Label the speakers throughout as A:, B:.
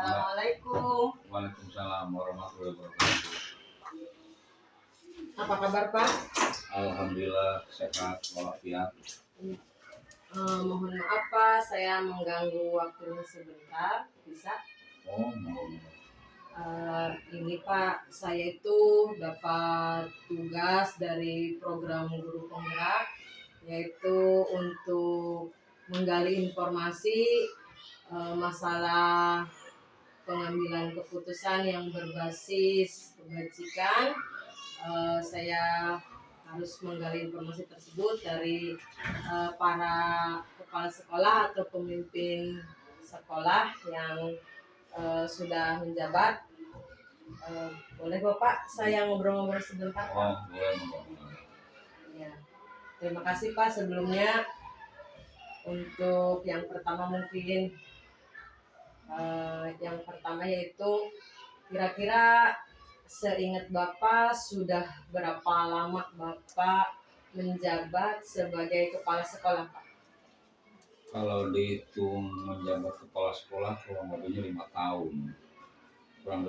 A: Assalamualaikum.
B: Waalaikumsalam warahmatullahi wabarakatuh.
A: Apa kabar Pak?
B: Alhamdulillah sehat walafiat.
A: Mohon maaf Pak, saya mengganggu waktunya sebentar. Bisa?
B: Mohon.
A: Ini Pak, saya itu dapat tugas dari program Guru Penggerak, yaitu untuk menggali informasi masalah pengambilan keputusan yang berbasis kebajikan. Saya harus menggali informasi tersebut dari para kepala sekolah atau pemimpin sekolah yang sudah menjabat. Boleh Bapak saya ngobrol-ngobrol sebentar Pak?
B: Boleh.
A: Ya. Terima kasih Pak sebelumnya. Untuk yang pertama mungkin yaitu kira-kira seingat Bapak sudah berapa lama Bapak menjabat sebagai kepala sekolah Pak?
B: Kalau dihitung menjabat kepala sekolah kurang lebihnya 5 tahun. 5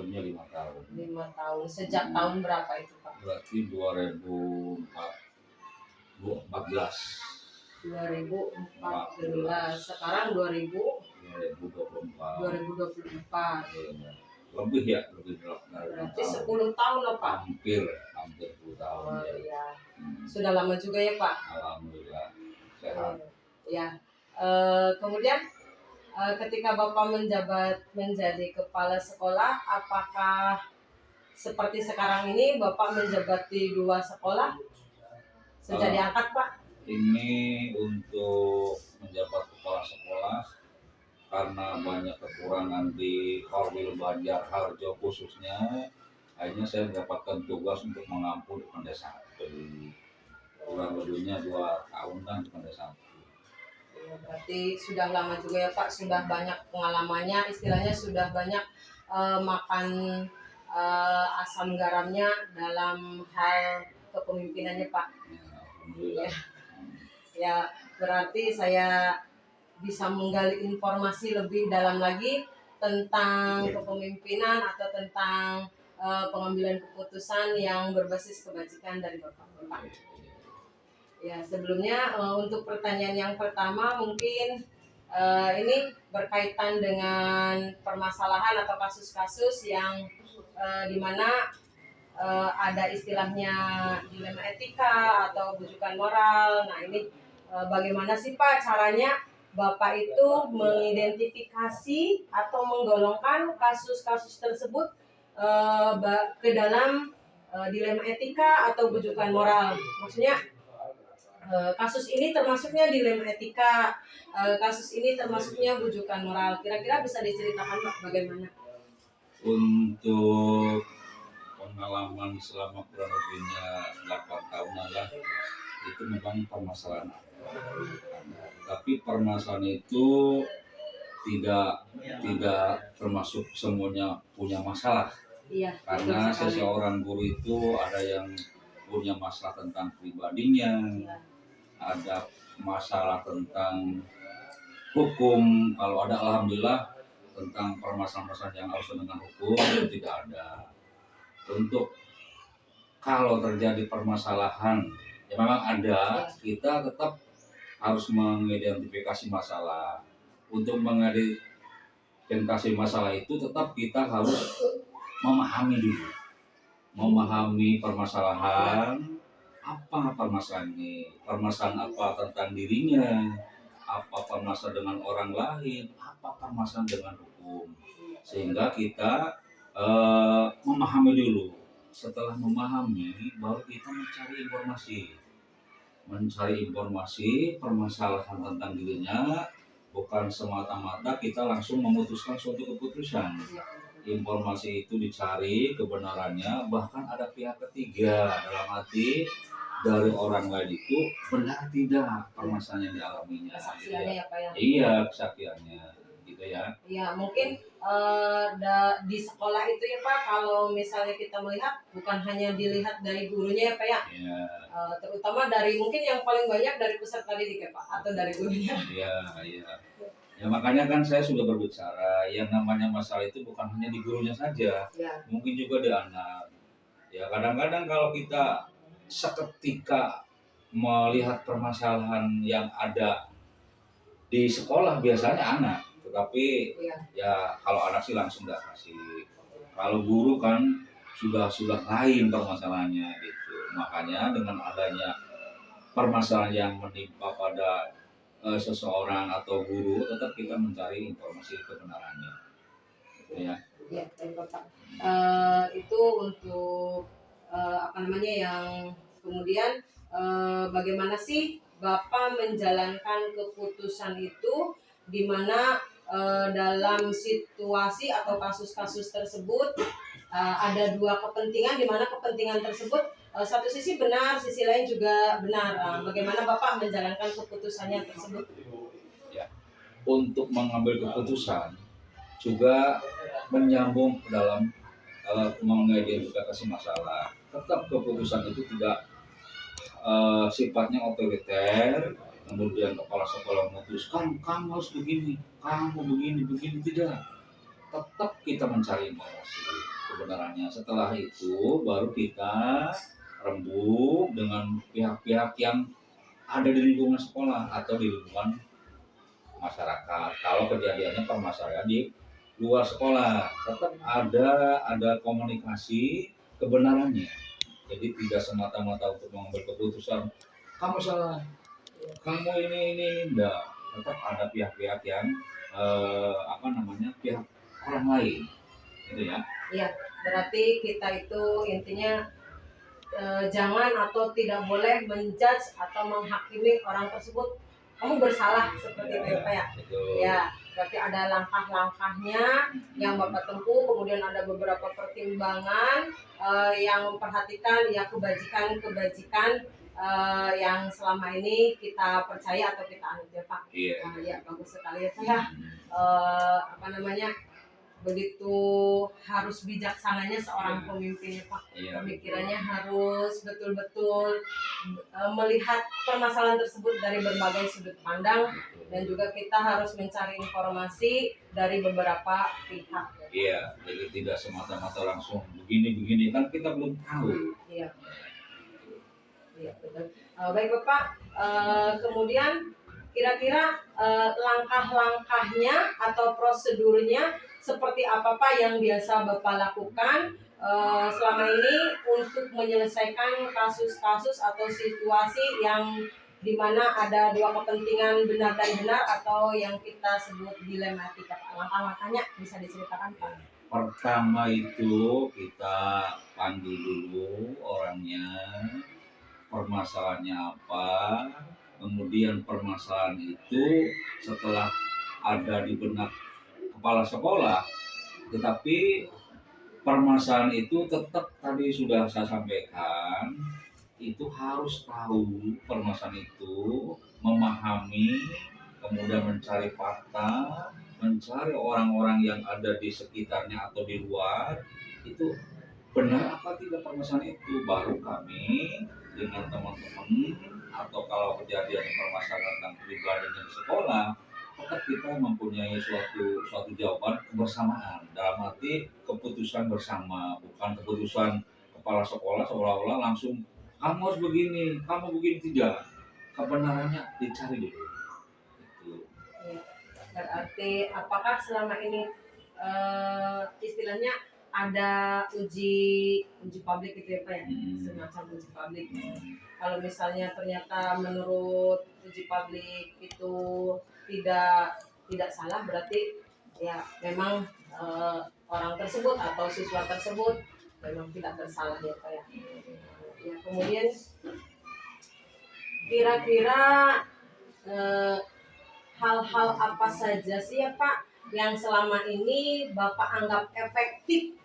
A: tahun. Sejak tahun berapa itu Pak?
B: Berarti 2014.
A: 2014. Sekarang
B: 2024.
A: 2024.
B: Lebih 8
A: Berarti
B: tahun.
A: 10 tahun loh Pak.
B: Hampir 10 tahun.
A: Oh, ya. Sudah lama juga ya Pak.
B: Alhamdulillah sehat.
A: Ya. Kemudian ketika Bapak menjabat menjadi kepala sekolah, apakah seperti sekarang ini Bapak menjabat di 2 sekolah sejak diangkat Pak?
B: Ini untuk menjabat kepala sekolah karena banyak kekurangan di Korwil Banjar Harjo khususnya, akhirnya saya mendapatkan tugas untuk mengampu di Desa 1. Kurang lebihnya 2 tahunan di Desa 1.
A: Berarti sudah lama juga ya Pak, sudah banyak pengalamannya, istilahnya sudah banyak makan asam garamnya dalam hal kepemimpinannya Pak.
B: Alhamdulillah.
A: Ya, berarti saya bisa menggali informasi lebih dalam lagi tentang kepemimpinan atau tentang pengambilan keputusan yang berbasis kebajikan dari Bapak. Ya, sebelumnya untuk pertanyaan yang pertama mungkin ini berkaitan dengan permasalahan atau kasus-kasus yang di mana ada istilahnya dilema etika atau bujukan moral. Nah, ini bagaimana sih Pak caranya Bapak itu mengidentifikasi atau menggolongkan kasus-kasus tersebut ke dalam dilema etika atau bujukan moral? Maksudnya kasus ini termasuknya dilema etika, kasus ini termasuknya bujukan moral. Kira-kira bisa diceritakan Pak bagaimana?
B: Untuk pengalaman selama kurang lebihnya 8 tahunan lah, itu memang permasalahan. Tapi permasalahan itu tidak termasuk semuanya punya masalah.
A: Iya,
B: karena seseorang guru itu ada yang punya masalah tentang pribadinya, ada masalah tentang hukum. Kalau ada alhamdulillah, tentang permasalahan yang harus dengan hukum itu tidak ada. Untuk kalau terjadi permasalahan ya memang ada, kita tetap harus mengidentifikasi masalah. Untuk mengidentifikasi masalah itu tetap kita harus memahami dulu, memahami permasalahan, apa permasalahan ini, permasalahan apa tentang dirinya, apa permasalahan dengan orang lain, apa permasalahan dengan hukum, sehingga kita memahami dulu. Setelah memahami, baru kita mencari informasi permasalahan tentang dirinya, bukan semata-mata kita langsung memutuskan suatu keputusan. Informasi itu dicari kebenarannya, bahkan ada pihak ketiga, dalam arti dari orang lain itu benar tidak permasalahan yang dialaminya.
A: Kesaksiannya ya Pak ya?
B: Iya, kesaksiannya gitu ya.
A: Iya, mungkin di sekolah itu ya Pak, kalau misalnya kita melihat bukan hanya dilihat dari gurunya ya Pak ya, terutama dari mungkin yang paling banyak dari peserta didik ya Pak, atau dari gurunya.
B: Iya. Ya makanya kan saya sudah berbicara yang namanya masalah itu bukan hanya di gurunya saja,
A: Ya,
B: mungkin juga di anak. Ya kadang-kadang kalau kita seketika melihat permasalahan yang ada di sekolah biasanya anak, tetapi
A: ya,
B: ya kalau anak sih langsung nggak kasih. Kalau guru kan sudah lain permasalahannya gitu. Makanya dengan adanya permasalahan yang menimpa pada seseorang atau guru, tetap kita mencari informasi kebenarannya. Gitu ya.
A: ya, baik Bapak. Itu untuk apa namanya yang kemudian bagaimana sih Bapak menjalankan keputusan itu di mana dalam situasi atau kasus-kasus tersebut ada dua kepentingan di mana kepentingan tersebut satu sisi benar, sisi lain juga benar. Bagaimana Bapak menjalankan keputusannya tersebut?
B: Ya. Untuk mengambil keputusan juga menyambung ke dalam mengidentifikasi masalah. Tetap keputusan itu tidak sifatnya otoriter, kemudian kepala sekolah memutuskan kamu harus begini, kamu begini tidak. Tetap kita mencari informasi kebenarannya. Setelah itu baru kita rembuk dengan pihak-pihak yang ada di lingkungan sekolah atau di lingkungan masyarakat. Kalau kejadiannya permasalahan di luar sekolah, tetap ada komunikasi kebenarannya. Jadi tidak semata-mata untuk mengambil keputusan kamu salah, kamu ini enggak. Tetap ada pihak-pihak yang pihak orang lain, gitu ya.
A: Iya, berarti kita itu intinya jangan atau tidak boleh menjudge atau menghakimi orang tersebut kamu bersalah seperti itu ya Pak ya.
B: Betul.
A: Ya, berarti ada langkah-langkahnya yang Bapak tempuh, kemudian ada beberapa pertimbangan yang memperhatikan ya kebajikan-kebajikan yang selama ini kita percaya atau kita anut ya Pak.
B: Iya.
A: Ya bagus sekali ya Pak ya. Apa namanya? Begitu harus bijaksananya seorang pemimpin ya Pak.
B: Iya.
A: Pemikirannya harus betul-betul melihat permasalahan tersebut dari berbagai sudut pandang dan juga kita harus mencari informasi dari beberapa pihak.
B: Iya, jadi tidak semata-mata langsung begini kan kita belum tahu.
A: Iya. Iya betul. Baik Bapak, kemudian kira-kira langkah-langkahnya atau prosedurnya seperti apa Pak yang biasa Bapak lakukan selama ini untuk menyelesaikan kasus-kasus atau situasi yang di mana ada dua kepentingan benar dan benar atau yang kita sebut dilematika Pak. Langkah-langkahnya bisa diceritakan Pak?
B: Pertama itu kita panggil dulu orangnya, permasalahannya apa, kemudian permasalahan itu setelah ada di benak kepala sekolah, tetapi permasalahan itu tetap tadi sudah saya sampaikan, itu harus tahu permasalahan itu, memahami, kemudian mencari fakta, mencari orang-orang yang ada di sekitarnya atau di luar, itu benar apa tidak permasalahan itu, baru kami dengan teman-teman atau kalau kejadian permasalahan tentang pribadinya di sekolah, tetap kita mempunyai suatu jawaban kebersamaan, dalam arti keputusan bersama, bukan keputusan kepala sekolah seolah-olah langsung kamu harus begini, kamu begini, tidak. Kebenarannya dicari dulu. Itu.
A: Berarti apakah selama ini istilahnya ada uji publik gitu ya Pak ya, semacam uji publik. Kalau misalnya ternyata menurut uji publik itu tidak salah, berarti ya memang orang tersebut atau siswa tersebut memang tidak bersalah ya Pak ya. Ya kemudian kira-kira hal-hal apa saja sih ya Pak yang selama ini Bapak anggap efektif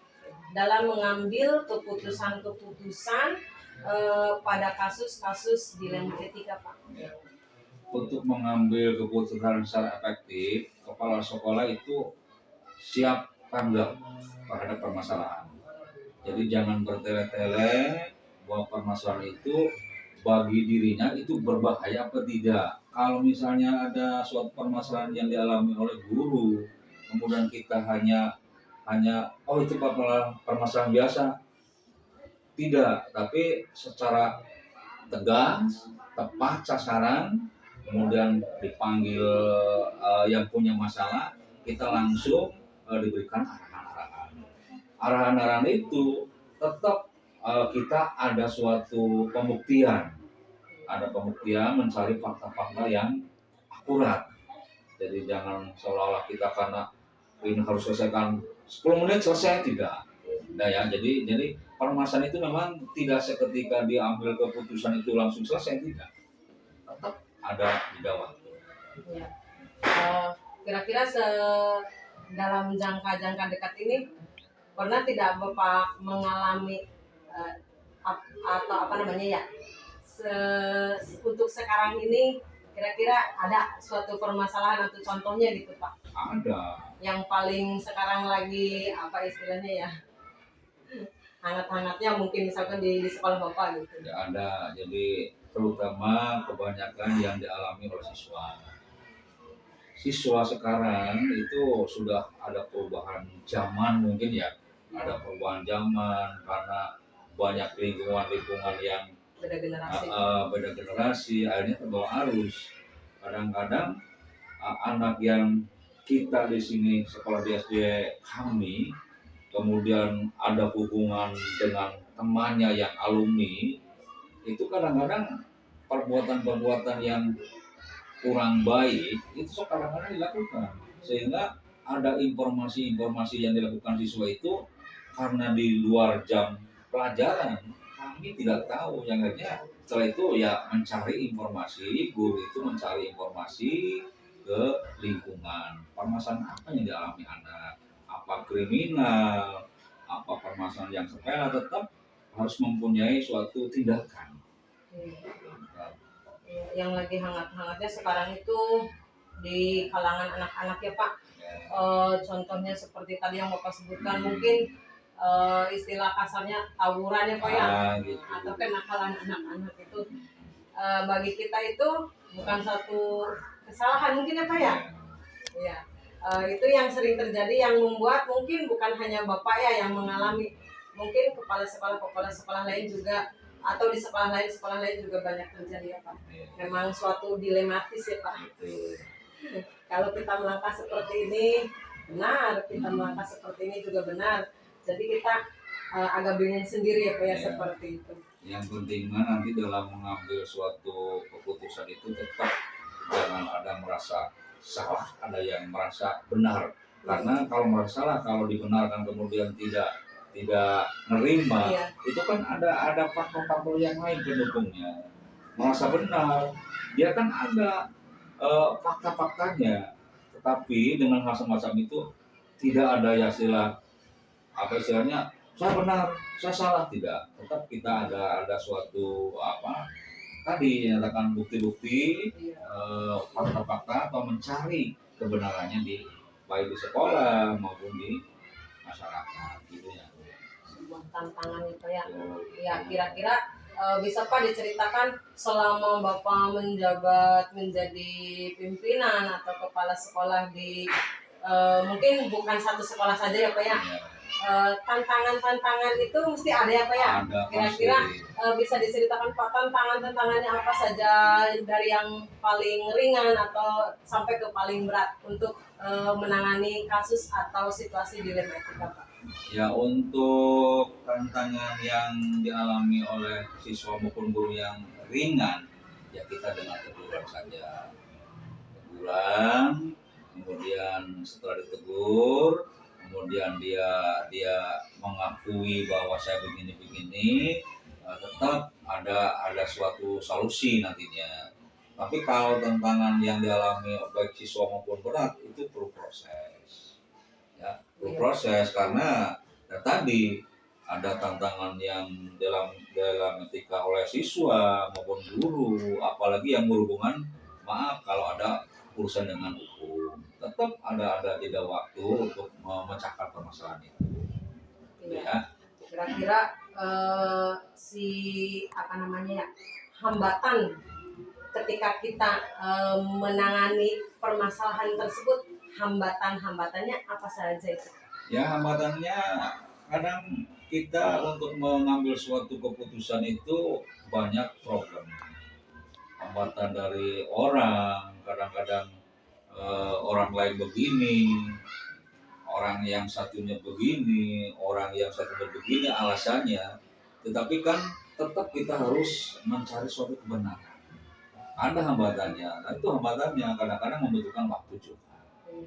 A: dalam mengambil keputusan-keputusan pada kasus-kasus dilema etika Pak?
B: Untuk mengambil keputusan secara efektif, kepala sekolah itu siap tanggap terhadap permasalahan. Jadi jangan bertele-tele bahwa permasalahan itu bagi dirinya itu berbahaya atau tidak. Kalau misalnya ada suatu permasalahan yang dialami oleh guru kemudian kita hanya oh itu permasalahan biasa, tidak, tapi secara tegas, tepat sasaran, kemudian dipanggil yang punya masalah, kita langsung diberikan arahan-arahan. Arahan-arahan itu tetap kita ada suatu pembuktian, mencari fakta-fakta yang akurat. Jadi jangan seolah-olah kita karena ini harus selesaikan 10 menit selesai, tidak. Nah ya, jadi permasalahan itu memang tidak seketika diambil keputusan itu langsung selesai, tidak. Tetap ada jeda waktu.
A: Ya. Kira-kira dalam jangka dekat ini pernah tidak Bapak mengalami atau apa namanya ya, untuk sekarang ini kira-kira ada suatu permasalahan atau contohnya gitu Pak?
B: Ada.
A: Yang paling sekarang lagi apa istilahnya ya, hangat-hangatnya mungkin misalkan di sekolah Bapak gitu.
B: Tidak ada. Jadi terutama kebanyakan yang dialami oleh siswa. Siswa sekarang itu sudah ada perubahan zaman mungkin ya. Ada perubahan zaman karena banyak lingkungan yang beda generasi, akhirnya terbawa arus. Kadang-kadang anak yang kita di sini sekolah di SD kami, kemudian ada hubungan dengan temannya yang alumni, itu kadang-kadang perbuatan-perbuatan yang kurang baik itu kadang-kadang dilakukan, sehingga ada informasi-informasi yang dilakukan siswa itu karena di luar jam pelajaran kami tidak tahu, yang akhirnya setelah itu ya mencari informasi, guru itu mencari informasi ke lingkungan, permasalahan apa yang dialami anak, apa kriminal, apa permasalahan yang sepele, tetap harus mempunyai suatu tindakan.
A: Yang lagi hangat-hangatnya sekarang itu di kalangan anak-anak ya Pak. Contohnya seperti tadi yang Bapak sebutkan, mungkin istilah kasarnya tawuran ya Pak ya,
B: Gitu.
A: atau kenakalan anak-anak itu bagi kita itu bukan satu kesalahan mungkin ya Pak ya. Ya, itu yang sering terjadi, yang membuat mungkin bukan hanya Bapak ya yang mengalami, mungkin kepala sekolah lain juga, atau di sekolah lain juga banyak terjadi ya Pak. Memang suatu dilematis ya Pak. Kalau kita melangkah seperti ini benar, kita melangkah seperti ini juga benar. Jadi kita agak bingung sendiri ya Pak ya, seperti itu.
B: Yang penting nanti dalam mengambil suatu keputusan itu tetap jangan ada merasa salah, ada yang merasa benar. Karena kalau merasa salah, kalau dibenarkan kemudian tidak menerima, itu kan ada faktor-faktor yang lain pendukungnya. Merasa benar, dia kan ada fakta-faktanya, tetapi dengan hal semacam itu tidak ada ya istilahnya saya benar, saya salah, tidak. Tetap kita ada suatu tadi nyatakan bukti-bukti, fakta-fakta, atau mencari kebenarannya baik di sekolah maupun di masyarakat gitu ya.
A: Sebuah tantangan itu ya. Ya, kira-kira bisa Pak diceritakan selama Bapak menjabat menjadi pimpinan atau kepala sekolah di mungkin bukan satu sekolah saja ya Pak ya. Tantangan-tantangan itu mesti ada ya Pak ya. Kira-kira bisa diceritakan Pak tantangannya apa saja, dari yang paling ringan atau sampai ke paling berat untuk menangani kasus atau situasi dilematika Pak.
B: Ya, untuk tantangan yang dialami oleh siswa maupun guru yang ringan, ya kita dengan teguran saja. Teguran, kemudian setelah ditegur, kemudian dia mengakui bahwa saya begini, tetap ada suatu solusi nantinya. Tapi kalau tantangan yang dialami baik siswa maupun berat itu perlu proses. Ya, perlu proses karena tadi ada tantangan yang dalam etika oleh siswa maupun guru, apalagi yang berhubungan kalau ada urusan dengan hukum, tetap ada jeda waktu untuk memecahkan permasalahan itu. Ya.
A: Kira-kira hambatan ketika kita menangani permasalahan tersebut hambatan-hambatannya apa saja itu?
B: Ya hambatannya kadang kita untuk mengambil suatu keputusan itu banyak problem. Hambatan dari orang, kadang-kadang orang lain begini, orang yang satunya begini, orang yang satunya begini alasannya. Tetapi kan tetap kita harus mencari suatu kebenaran. Ada hambatannya, nah itu hambatannya kadang-kadang membutuhkan waktu juga.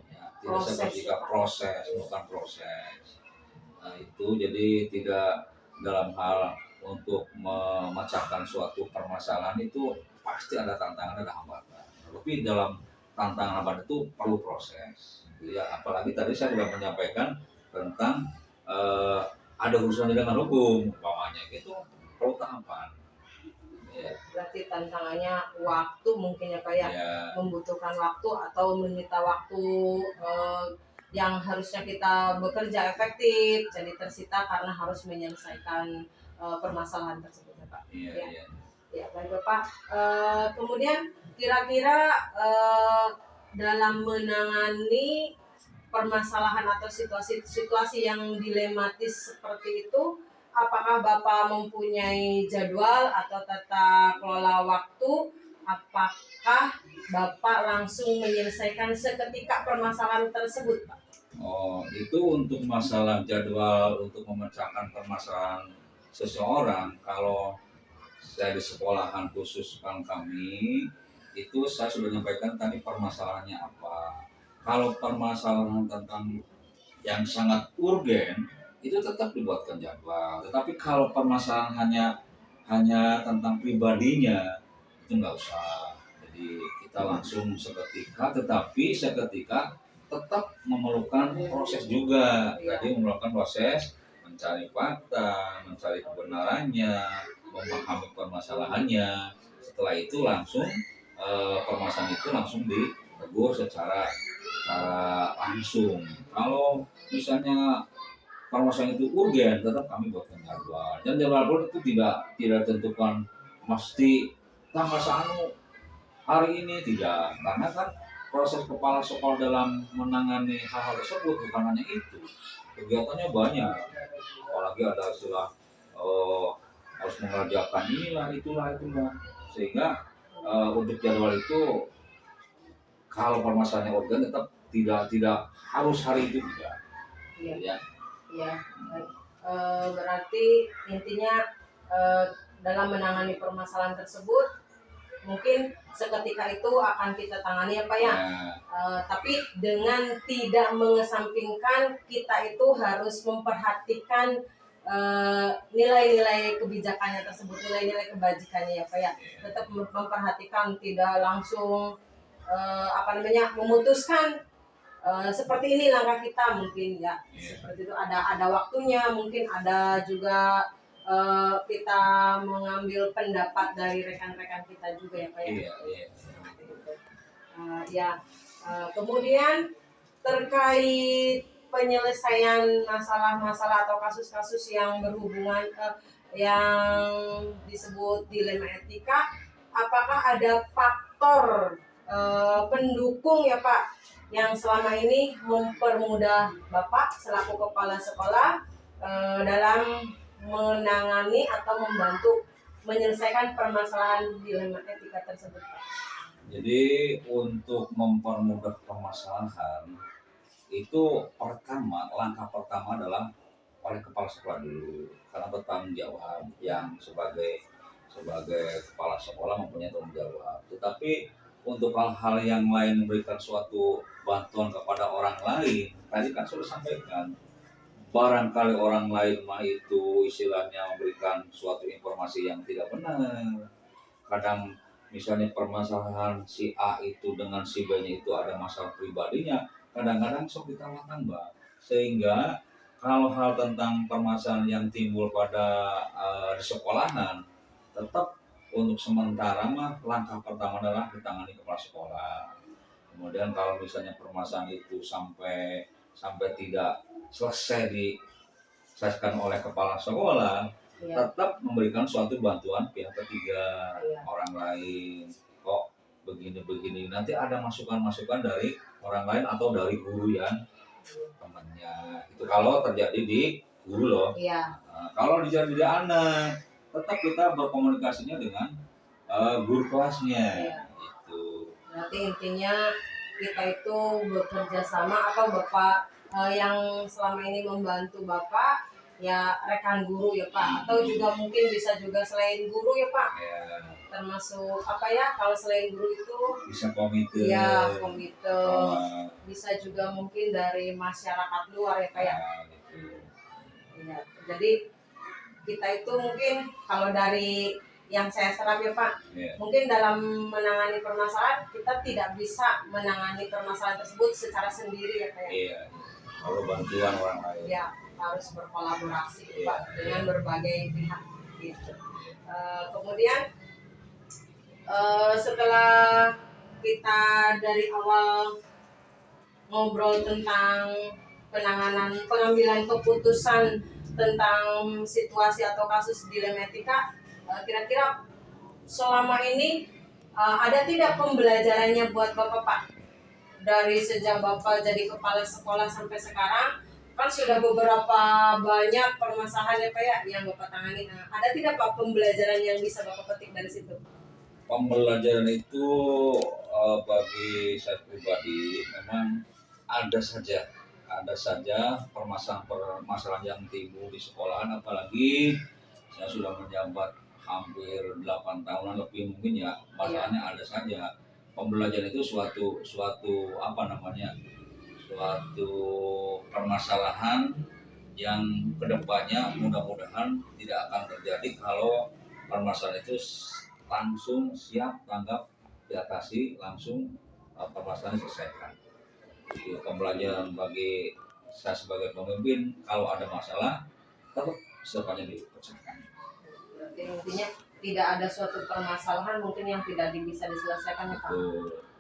B: Ya, tidak
A: Proses
B: seketika
A: ya, Pak.
B: proses, bukan proses. Nah itu jadi tidak dalam hal untuk memecahkan suatu permasalahan itu pasti ada tantangan, ada hambatan. Tapi dalam tantangan hambatan itu perlu proses. Ya, apalagi tadi saya sudah menyampaikan tentang eh, ada urusannya dengan hukum, umpamanya gitu perlu tahapan. Ya,
A: Berarti tantangannya waktu mungkin ya Pak ya,
B: ya,
A: membutuhkan waktu atau menyita waktu yang harusnya kita bekerja efektif jadi tersita karena harus menyelesaikan permasalahan tersebut ya Pak.
B: iya,
A: Ya,
B: iya.
A: ya baik Bapak. Kemudian kira-kira dalam menangani permasalahan atau situasi-situasi yang dilematis seperti itu, apakah Bapak mempunyai jadwal atau tata kelola waktu? Apakah Bapak langsung menyelesaikan seketika permasalahan tersebut, Pak?
B: Oh, itu untuk masalah jadwal untuk memecahkan permasalahan seseorang. Kalau saya di sekolahan khusus kan kami, itu saya sudah menyampaikan tadi permasalahannya apa. Kalau permasalahan tentang yang sangat urgen, itu tetap dibuatkan jadwal. Tetapi kalau permasalahan hanya tentang pribadinya, itu nggak usah. Jadi kita langsung seketika, tetapi seketika tetap memerlukan proses juga. Jadi memerlukan proses mencari fakta, mencari kebenarannya, memahami permasalahannya. Setelah itu langsung permasalahan itu langsung ditegur secara langsung. Kalau misalnya permasalahan itu urgen, tetap kami buatkan jadwal. Dan jadwal pun itu tidak tentukan mesti tanggal sanu hari ini, tidak. Karena kan proses kepala sekolah dalam menangani hal-hal tersebut bukan hanya itu. Kegiatannya banyak. Apalagi ada istilah eh, harus mengerjakan inilah, itulah. Sehingga untuk jadwal itu kalau permasalahannya organ tetap tidak harus hari itu tidak.
A: Iya,
B: Ya.
A: iya. Baik. Berarti intinya eh, dalam menangani permasalahan tersebut mungkin seketika itu akan kita tangani ya Pak ya. Tapi dengan tidak mengesampingkan kita itu harus memperhatikan nilai-nilai kebijakannya tersebut, nilai-nilai kebajikannya ya Pak ya. Tetap memperhatikan, tidak langsung memutuskan seperti ini langkah kita mungkin ya. Seperti itu ada waktunya, mungkin ada juga kita mengambil pendapat dari rekan-rekan kita juga ya Pak ya.
B: Iya.
A: Kemudian terkait penyelesaian masalah-masalah atau kasus-kasus yang berhubungan yang disebut dilema etika, apakah ada faktor pendukung ya Pak yang selama ini mempermudah Bapak selaku kepala sekolah dalam menangani atau membantu menyelesaikan permasalahan dilema etika tersebut, Pak?
B: Jadi untuk mempermudah permasalahan itu langkah pertama adalah oleh kepala sekolah dulu, karena bertanggung jawab yang sebagai kepala sekolah mempunyai tanggung jawab. Tetapi untuk hal-hal yang lain memberikan suatu bantuan kepada orang lain, tadi kan sudah sampaikan, barangkali orang lain mah itu istilahnya memberikan suatu informasi yang tidak benar. Kadang misalnya permasalahan si A itu dengan si B-nya itu ada masalah pribadinya, kadang-kadang sok ditambahkan Mbak. Sehingga kalau hal tentang permasalahan yang timbul pada di sekolahan, tetap untuk sementara mah langkah pertama adalah ditangani kepala sekolah. Kemudian kalau misalnya permasalahan itu sampai tidak selesai diselesaikan oleh kepala sekolah, tetap memberikan suatu bantuan pihak ketiga, orang lain. Kok begini-begini, nanti ada masukan-masukan dari orang lain atau dari guru yang temannya. Itu kalau terjadi di guru loh.
A: Iya.
B: Nah, kalau terjadi di anak, tetap kita berkomunikasinya dengan guru kelasnya.
A: Iya.
B: Gitu.
A: Berarti intinya kita itu bekerja sama atau Bapak yang selama ini membantu Bapak ya rekan guru ya Pak, atau juga mungkin bisa juga selain guru ya Pak,
B: Ya,
A: termasuk apa ya, kalau selain guru itu
B: bisa komite.
A: ya komite,
B: uh,
A: bisa juga mungkin dari masyarakat luar ya Pak ya.
B: gitu.
A: Ya, jadi kita itu mungkin kalau dari yang saya serap ya Pak,
B: Ya.
A: mungkin dalam menangani permasalahan kita tidak bisa menangani permasalahan tersebut secara sendiri ya Pak ya.
B: Iya. Kalau bantuan orang lain.
A: Ya, harus berkolaborasi
B: Iya.
A: Pak dengan berbagai pihak gitu. Kemudian setelah kita dari awal ngobrol tentang pengambilan keputusan tentang situasi atau kasus dilematika, kira-kira selama ini ada tidak pembelajarannya buat Bapak Pak? Dari sejak Bapak jadi kepala sekolah sampai sekarang, kan sudah beberapa banyak permasalahan ya Pak ya yang Bapak tangani. Nah, ada tidak Pak pembelajaran yang bisa Bapak petik dari situ?
B: Pembelajaran itu bagi saya pribadi memang ada saja permasalahan yang timbul di sekolahan, apalagi saya sudah menjabat hampir 8 tahunan lebih mungkin ya, masalahnya ada saja. Pembelajaran itu suatu permasalahan yang kedepannya mudah-mudahan tidak akan terjadi kalau permasalahan itu langsung siap tanggap diatasi, langsung permasalahan diselesaikan. Itu pembelajaran bagi saya sebagai pemimpin, kalau ada masalah tetap secepatnya dipecahkan.
A: Berarti intinya tidak ada suatu permasalahan mungkin yang tidak bisa diselesaikan ya Pak.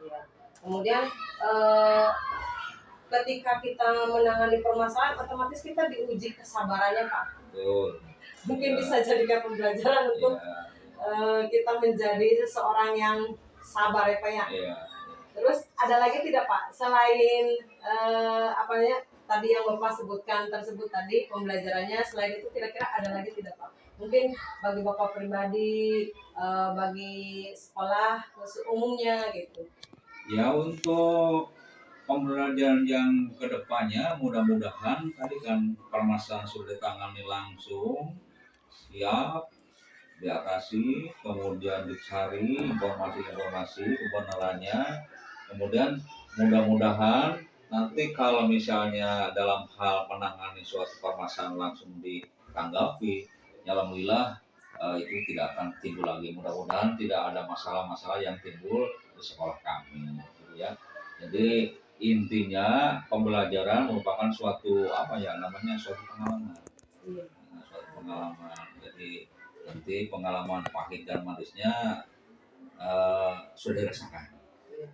A: Ya. Kemudian ketika kita menangani permasalahan, otomatis kita diuji kesabarannya Pak.
B: Betul.
A: Mungkin bisa jadikan pembelajaran untuk kita menjadi seseorang yang sabar ya Pak ya. Terus ada lagi tidak Pak, selain tadi yang Bapak sebutkan tersebut tadi pembelajarannya, selain itu kira-kira ada lagi tidak Pak? Mungkin bagi Bapak pribadi, bagi sekolah umumnya gitu.
B: Ya, untuk pembelajaran yang kedepannya mudah-mudahan tadi kan permasalahan sudah ditangani langsung, siap diatasi, kemudian dicari informasi kebenarannya, kemudian mudah-mudahan nanti kalau misalnya dalam hal menangani suatu permasalahan langsung ditanggapi, ya alhamdulillah itu tidak akan timbul lagi. Mudah-mudahan tidak ada masalah-masalah yang timbul di sekolah kami, gitu ya. Jadi intinya pembelajaran merupakan suatu suatu pengalaman. Suatu pengalaman. Jadi nanti pengalaman pahit dan manisnya sudah dirasakan.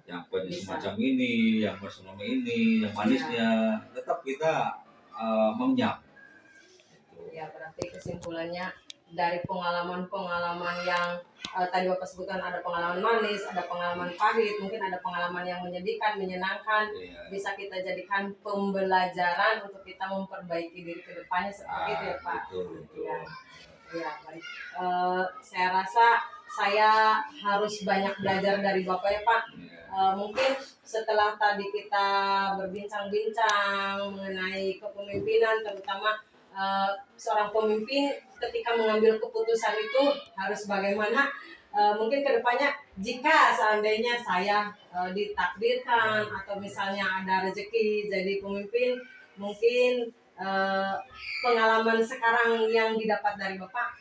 B: Yang pedis semacam ini, yang berselama ini, yang manisnya tetap kita mengunyah.
A: Ya, berarti kesimpulannya dari pengalaman-pengalaman yang tadi Bapak sebutkan, ada pengalaman manis, ada pengalaman pahit, mungkin ada pengalaman yang menyedihkan, menyenangkan, bisa kita jadikan pembelajaran untuk kita memperbaiki diri ke depannya seperti itu ya Pak.
B: Betul.
A: Ya, baik. Saya rasa saya harus banyak belajar dari Bapak ya Pak. Mungkin setelah tadi kita berbincang-bincang mengenai kepemimpinan, terutama seorang pemimpin ketika mengambil keputusan itu harus bagaimana, mungkin kedepannya jika seandainya saya ditakdirkan atau misalnya ada rezeki jadi pemimpin, mungkin pengalaman sekarang yang didapat dari Bapak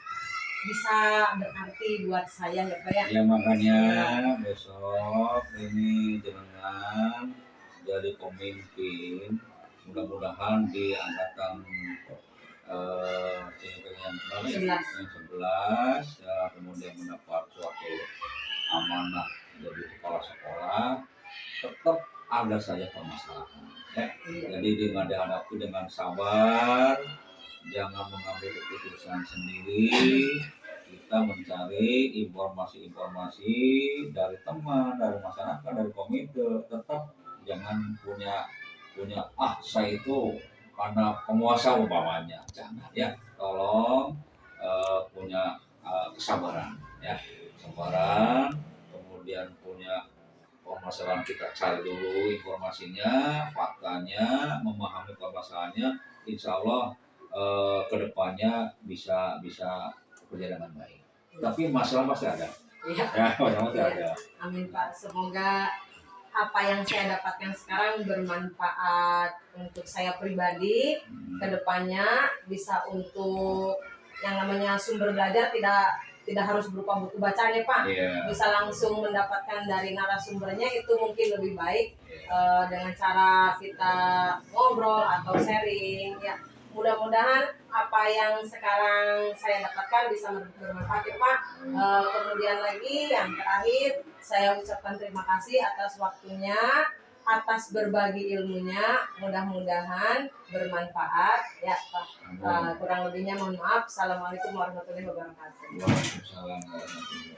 A: bisa berarti buat saya ya Pak ya.
B: Ya makanya besok ini jenengan jadi pemimpin, mudah-mudahan di angkatan yang 11 ya, kemudian mendapat suatu amanah jadi kepala sekolah, tetap ada saja permasalahan ya. Jadi dengan dihadapi dengan sabar, jangan mengambil keputusan sendiri, kita mencari informasi-informasi dari teman, dari masyarakat, dari komite, tetap jangan punya saya itu karena penguasa umpamanya, jangan ya. Tolong punya kesabaran ya, kesabaran, kemudian punya permasalahan kita cari dulu informasinya, faktanya, memahami permasalahannya, insya Allah kedepannya bisa bekerja dengan baik. Tapi masalah pasti ada.
A: Iya.
B: Ya, masalah pasti ada.
A: Amin Pak. Semoga apa yang saya dapatkan sekarang bermanfaat untuk saya pribadi, kedepannya bisa untuk yang namanya sumber belajar tidak harus berupa buku bacaan ya Pak.
B: Iya.
A: Bisa langsung mendapatkan dari narasumbernya, itu mungkin lebih baik dengan cara kita ngobrol atau sharing ya. Mudah-mudahan apa yang sekarang saya dapatkan bisa bermanfaat ya Pak. Kemudian lagi yang terakhir, saya ucapkan terima kasih atas waktunya, atas berbagi ilmunya, mudah-mudahan bermanfaat ya Pak. Kurang lebihnya mohon maaf. Assalamualaikum warahmatullahi wabarakatuh.
B: Waalaikumsalam warahmatullahi wabarakatuh.